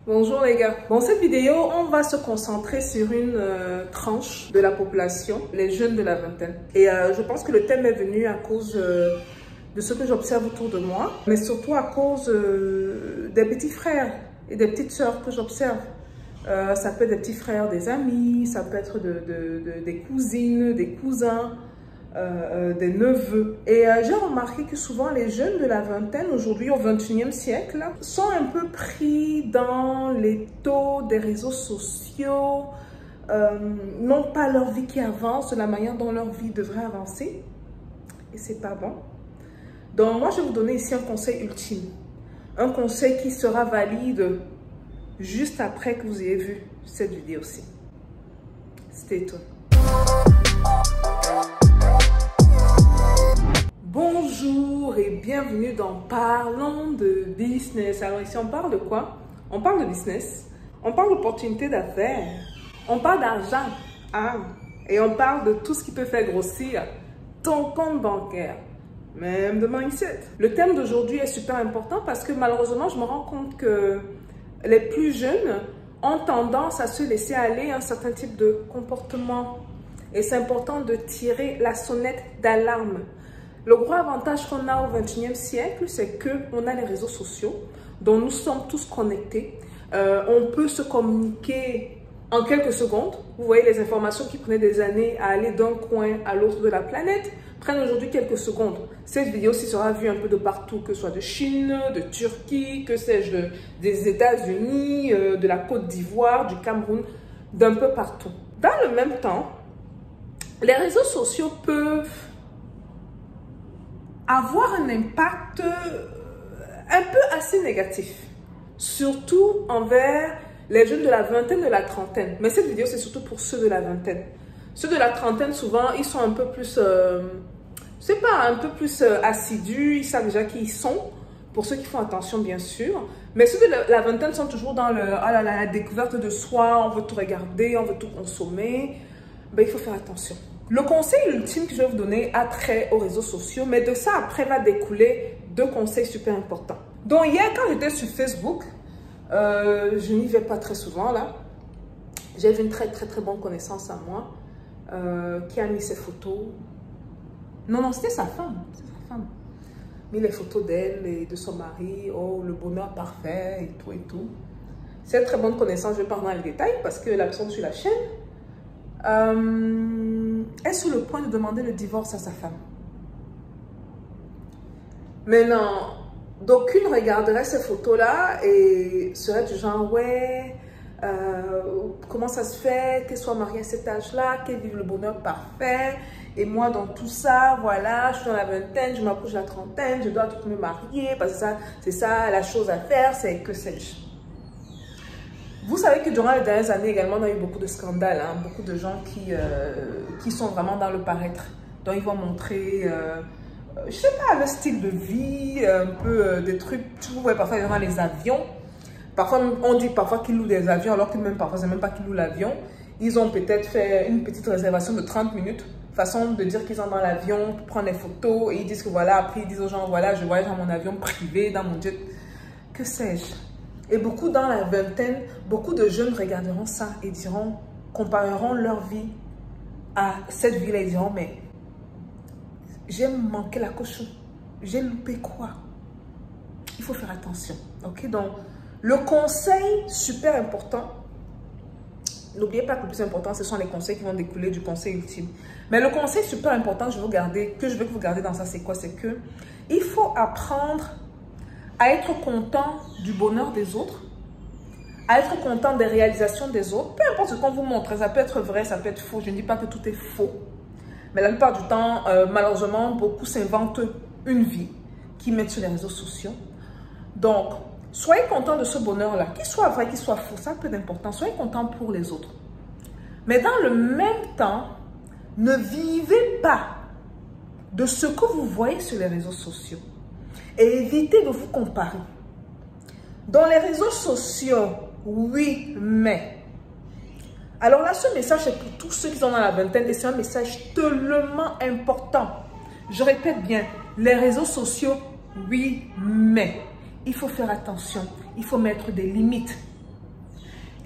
Bonjour les gars. Dans cette vidéo, on va se concentrer sur une tranche de la population, les jeunes de la vingtaine. Et je pense que le thème est venu à cause de ce que j'observe autour de moi, mais surtout à cause des petits frères et des petites sœurs que j'observe. Ça peut être des petits frères, des amis, ça peut être des cousines, des cousins, des neveux. Et j'ai remarqué que souvent les jeunes de la vingtaine, aujourd'hui au XXIe siècle, sont un peu pris dans les taux des réseaux sociaux, n'ont pas leur vie qui avance de la manière dont leur vie devrait avancer. Et c'est pas bon. Donc moi, je vais vous donner ici un conseil ultime. Un conseil qui sera valide juste après que vous ayez vu cette vidéo-ci. Stay tuned. Bonjour et bienvenue dans Parlons de business. Alors ici, on parle de quoi? On parle de business, on parle d'opportunités d'affaires, on parle d'argent, et on parle de tout ce qui peut faire grossir ton compte bancaire, même de mindset. Le thème d'aujourd'hui est super important parce que malheureusement, je me rends compte que les plus jeunes ont tendance à se laisser aller à un certain type de comportement. Et c'est important de tirer la sonnette d'alarme. Le gros avantage qu'on a au XXIe siècle, c'est qu'on a les réseaux sociaux, dont nous sommes tous connectés. On peut se communiquer en quelques secondes. Vous voyez, les informations qui prenaient des années à aller d'un coin à l'autre de la planète prennent aujourd'hui quelques secondes. Cette vidéo-ci sera vue un peu de partout, que ce soit de Chine, de Turquie, que sais-je, des États-Unis, de la Côte d'Ivoire, du Cameroun, d'un peu partout. Dans le même temps, les réseaux sociaux peuvent avoir un impact un peu assez négatif, surtout envers les jeunes de la vingtaine, de la trentaine. Mais cette vidéo, c'est surtout pour ceux de la vingtaine. Ceux de la trentaine, souvent, ils sont un peu plus, un peu plus assidus, ils savent déjà qui ils sont, pour ceux qui font attention, bien sûr. Mais ceux de la vingtaine sont toujours dans la découverte de soi, on veut tout regarder, on veut tout consommer. Ben, il faut faire attention. Le conseil ultime que je vais vous donner a trait aux réseaux sociaux, mais de ça, après, va découler deux conseils super importants. Donc, hier, quand j'étais sur Facebook, je n'y vais pas très souvent, là. J'ai vu une très bonne connaissance à moi qui a mis ses photos. Non, c'était sa femme. C'est sa femme. Mis les photos d'elle et de son mari. Oh, le bonheur parfait et tout et tout. C'est une très bonne connaissance. Je ne vais pas rentrer dans les détails parce que la personne sur la chaîne est sur le point de demander le divorce à sa femme. Maintenant, d'aucunes regarderaient ces photos-là et seraient du genre, ouais, comment ça se fait qu'elle soit mariée à cet âge-là, qu'elle vive le bonheur parfait, et moi dans tout ça, voilà, je suis dans la vingtaine, je m'approche de la trentaine, je dois tout me marier, parce que c'est ça la chose à faire, c'est que sais-je. Vous savez que durant les dernières années également, on a eu beaucoup de scandales, beaucoup de gens qui sont vraiment dans le paraître. Donc, ils vont montrer, je sais pas, le style de vie, un peu des trucs. Vous voyez parfois dans les avions. Parfois, on dit parfois qu'ils louent des avions, alors que même parfois, c'est même pas qu'ils louent l'avion. Ils ont peut-être fait une petite réservation de 30 minutes. Façon de dire qu'ils sont dans l'avion pour prendre des photos. Et ils disent que voilà, après, ils disent aux gens, voilà, je voyage dans mon avion privé, dans mon jet. Que sais-je? Et beaucoup dans la vingtaine, beaucoup de jeunes regarderont ça et diront, compareront leur vie à cette vie-là et diront, mais j'ai manqué la cochon, j'ai loupé quoi? Il faut faire attention, ok? Donc, le conseil super important, n'oubliez pas que le plus important, ce sont les conseils qui vont découler du conseil ultime. Mais le conseil super important que je veux que vous gardez dans ça, c'est quoi? C'est que il faut apprendre à être content du bonheur des autres, à être content des réalisations des autres, peu importe ce qu'on vous montre, ça peut être vrai, ça peut être faux, je ne dis pas que tout est faux, mais la plupart du temps, malheureusement, beaucoup s'inventent une vie qu'ils mettent sur les réseaux sociaux. Donc, soyez content de ce bonheur-là, qu'il soit vrai, qu'il soit faux, ça a peu d'importance, soyez content pour les autres. Mais dans le même temps, ne vivez pas de ce que vous voyez sur les réseaux sociaux. Et évitez de vous comparer. Dans les réseaux sociaux, oui, mais. Alors là, ce message est pour tous ceux qui sont dans la vingtaine et c'est un message tellement important. Je répète bien, les réseaux sociaux, oui, mais. Il faut faire attention, il faut mettre des limites.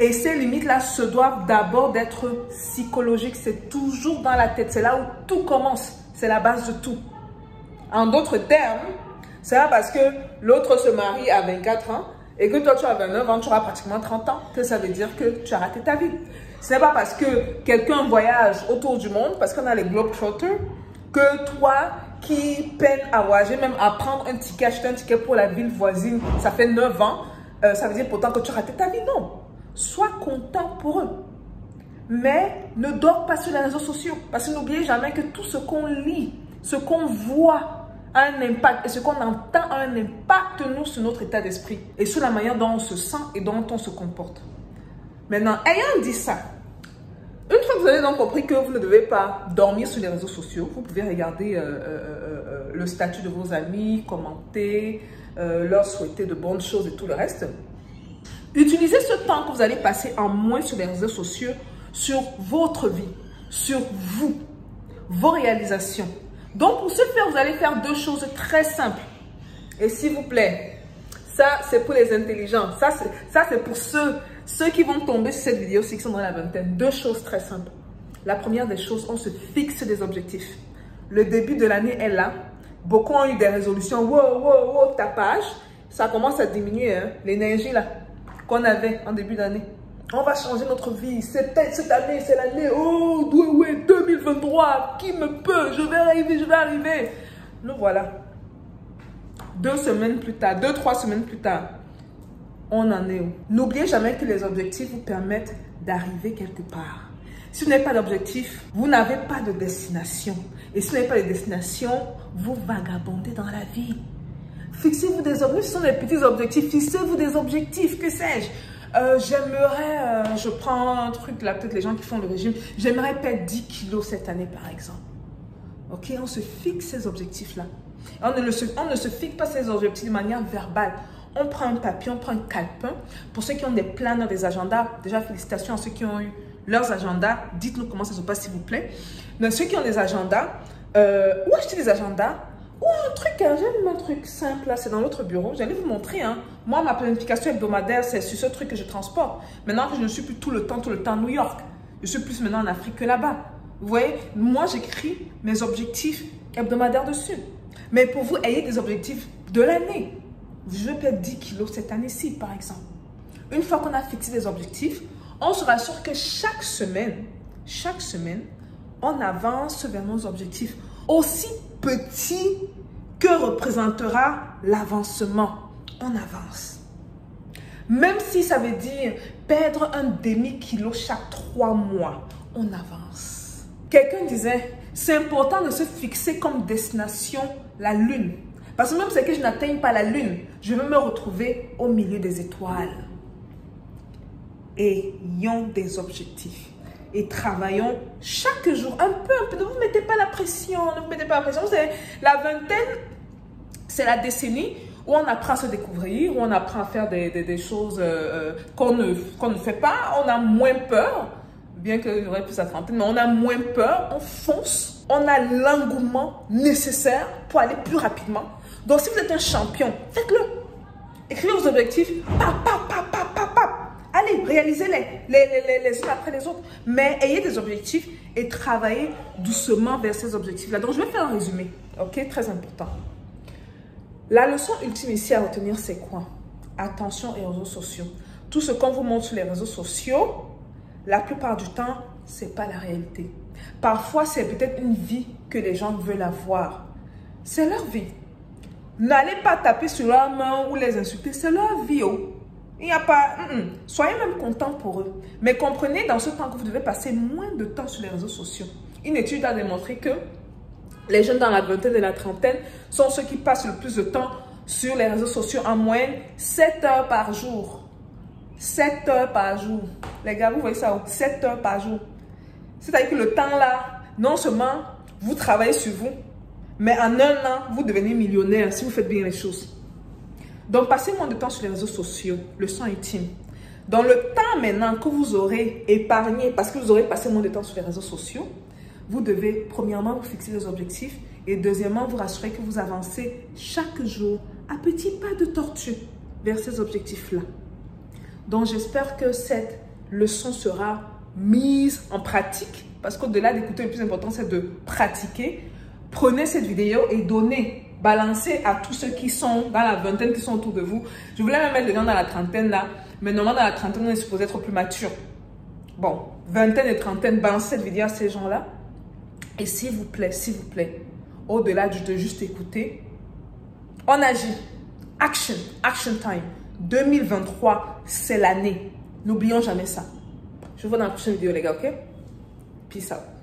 Et ces limites-là se doivent d'abord d'être psychologiques. C'est toujours dans la tête. C'est là où tout commence. C'est la base de tout. En d'autres termes, c'est pas parce que l'autre se marie à 24 ans et que toi tu as 29 ans, tu auras pratiquement 30 ans, que ça veut dire que tu as raté ta vie. Ce n'est pas parce que quelqu'un voyage autour du monde, parce qu'on a les Globetrotters, que toi qui peine à voyager, même à prendre un ticket, acheter un ticket pour la ville voisine, ça fait 9 ans, ça veut dire pourtant que tu as raté ta vie. Non. Sois content pour eux. Mais ne dors pas sur les réseaux sociaux. Parce que n'oubliez jamais que tout ce qu'on lit, ce qu'on voit, a un impact. Et ce qu'on entend a un impact, nous, sur notre état d'esprit. Et sur la manière dont on se sent et dont on se comporte. Maintenant, ayant dit ça, une fois que vous avez donc compris que vous ne devez pas dormir sur les réseaux sociaux, vous pouvez regarder le statut de vos amis, commenter, leur souhaiter de bonnes choses et tout le reste. Utilisez ce temps que vous allez passer en moins sur les réseaux sociaux sur votre vie, sur vous, vos réalisations. Donc, pour ce faire, vous allez faire deux choses très simples. Et s'il vous plaît, ça, c'est pour les intelligents. Ça, c'est pour ceux qui vont tomber sur cette vidéo, ceux qui sont dans la vingtaine. Deux choses très simples. La première des choses, on se fixe des objectifs. Le début de l'année est là. Beaucoup ont eu des résolutions. Wow, tapage. Ça commence à diminuer, hein, l'énergie là qu'on avait en début d'année. On va changer notre vie. Cette année, c'est l'année. Oh, ouais, 2023. Qui me peut? Je vais arriver. Nous voilà. 2 semaines plus tard, 2-3 semaines plus tard, on en est où? N'oubliez jamais que les objectifs vous permettent d'arriver quelque part. Si vous n'avez pas d'objectif, vous n'avez pas de destination. Et si vous n'avez pas de destination, vous vagabondez dans la vie. Fixez-vous des objectifs. Ce sont des petits objectifs. Fixez-vous des objectifs. Que sais-je? J'aimerais, je prends un truc là, peut-être les gens qui font le régime, j'aimerais perdre 10 kilos cette année par exemple. Ok, on se fixe ces objectifs-là. On ne se fixe pas ces objectifs de manière verbale. On prend un papier, on prend un calepin. Pour ceux qui ont des plans dans des agendas, déjà félicitations à ceux qui ont eu leurs agendas. Dites-nous comment ça se passe s'il vous plaît. Mais ceux qui ont des agendas, où acheter des agendas? Ou un truc, j'aime un truc simple là, c'est dans l'autre bureau. J'allais vous montrer. Hein. Moi, ma planification hebdomadaire, c'est sur ce truc que je transporte. Maintenant que je ne suis plus tout le temps à New York. Je suis plus maintenant en Afrique que là-bas. Vous voyez, moi, j'écris mes objectifs hebdomadaires dessus. Mais pour vous, ayez des objectifs de l'année. Je veux perdre 10 kilos cette année-ci, par exemple. Une fois qu'on a fixé des objectifs, on se rassure que chaque semaine, on avance vers nos objectifs. Aussi petit que représentera l'avancement, on avance. Même si ça veut dire perdre un demi-kilo chaque 3 mois, on avance. Quelqu'un disait, c'est important de se fixer comme destination la lune. Parce que même si je n'atteigne pas la lune, je veux me retrouver au milieu des étoiles. Ayons des objectifs. Et travaillons chaque jour, un peu. Ne vous mettez pas la pression, C'est la vingtaine, c'est la décennie où on apprend à se découvrir, où on apprend à faire des choses qu'on ne fait pas. On a moins peur, bien que j'aurais plus la trentaine, mais on a moins peur, on fonce. On a l'engouement nécessaire pour aller plus rapidement. Donc, si vous êtes un champion, faites-le. Écrivez vos objectifs, allez, réalisez-les, les uns après les autres. Mais ayez des objectifs et travaillez doucement vers ces objectifs-là. Donc, je vais faire un résumé, ok? Très important. La leçon ultime ici à retenir, c'est quoi? Attention aux réseaux sociaux. Tout ce qu'on vous montre sur les réseaux sociaux, la plupart du temps, ce n'est pas la réalité. Parfois, c'est peut-être une vie que les gens veulent avoir. C'est leur vie. N'allez pas taper sur leur main ou les insulter, c'est leur vie. Oh. Il n'y a pas... Soyez même contents pour eux. Mais comprenez dans ce temps que vous devez passer moins de temps sur les réseaux sociaux. Une étude a démontré que les jeunes dans la vingtaine et la trentaine sont ceux qui passent le plus de temps sur les réseaux sociaux, en moyenne 7 heures par jour. 7 heures par jour. Les gars, vous voyez ça, 7 heures par jour. C'est-à-dire que le temps là, non seulement vous travaillez sur vous, mais en un an, vous devenez millionnaire si vous faites bien les choses. Donc, passez moins de temps sur les réseaux sociaux, leçon intime. Dans le temps maintenant que vous aurez épargné, parce que vous aurez passé moins de temps sur les réseaux sociaux, vous devez premièrement vous fixer des objectifs et deuxièmement vous rassurer que vous avancez chaque jour à petits pas de tortue vers ces objectifs-là. Donc, j'espère que cette leçon sera mise en pratique. Parce qu'au-delà d'écouter, le plus important, c'est de pratiquer. Prenez cette vidéo et donnez, balancez à tous ceux qui sont dans la vingtaine, qui sont autour de vous. Je voulais même mettre les gens dans la trentaine là, mais normalement dans la trentaine, on est supposé être plus mature. Bon, vingtaine et trentaine, balancez cette vidéo à ces gens-là. Et s'il vous plaît, au-delà de juste écouter, on agit. Action, action time. 2023, c'est l'année. N'oublions jamais ça. Je vous vois dans la prochaine vidéo, les gars, ok? Peace out.